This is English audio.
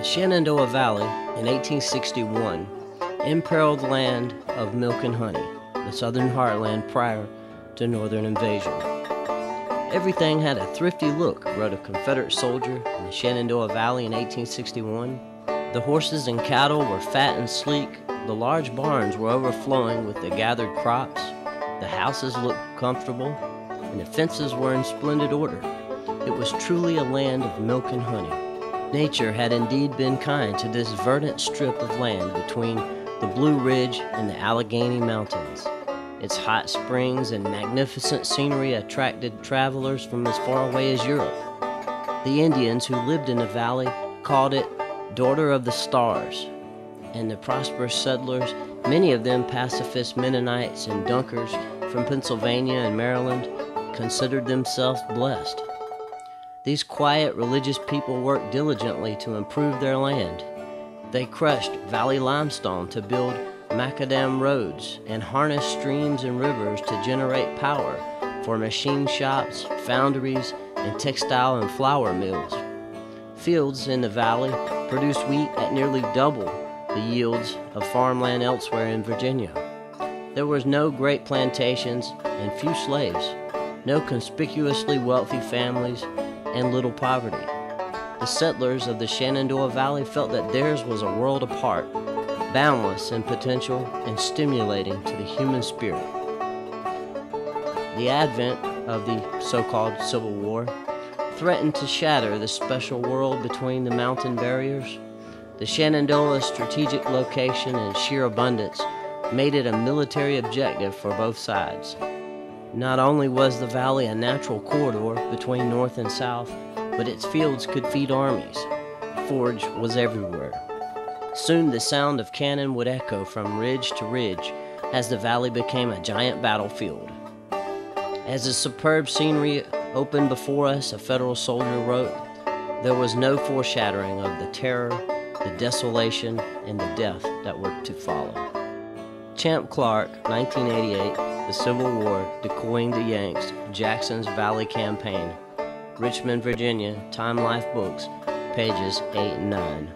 Shenandoah Valley in 1861 imperiled the land of milk and honey, the southern heartland prior to northern invasion. Everything had a thrifty look, wrote a Confederate soldier in the Shenandoah Valley in 1861. The horses and cattle were fat and sleek, the large barns were overflowing with the gathered crops, the houses looked comfortable, and the fences were in splendid order. It was truly a land of milk and honey. Nature had indeed been kind to this verdant strip of land between the Blue Ridge and the Allegheny Mountains. Its hot springs and magnificent scenery attracted travelers from as far away as Europe. The Indians who lived in the valley called it Daughter of the Stars, and the prosperous settlers, many of them pacifist Mennonites and Dunkers from Pennsylvania and Maryland, considered themselves blessed. These quiet religious people worked diligently to improve their land. They crushed valley limestone to build macadam roads and harnessed streams and rivers to generate power for machine shops, foundries, and textile and flour mills. Fields in the valley produced wheat at nearly double the yields of farmland elsewhere in Virginia. There was no great plantations and few slaves, no conspicuously wealthy families, and little poverty. The settlers of the Shenandoah Valley felt that theirs was a world apart, boundless in potential and stimulating to the human spirit. The advent of the so-called Civil War threatened to shatter the special world between the mountain barriers. The Shenandoah's strategic location and sheer abundance made it a military objective for both sides. Not only was the valley a natural corridor between north and south, but its fields could feed armies. Forage was everywhere. Soon the sound of cannon would echo from ridge to ridge as the valley became a giant battlefield. As the superb scenery opened before us, a Federal soldier wrote, "There was no foreshadowing of the terror, the desolation, and the death that were to follow." Champ Clark, 1988, The Civil War, Decoying the Yanks, Jackson's Valley Campaign, Richmond, Virginia, Time Life Books, pages 8 and 9.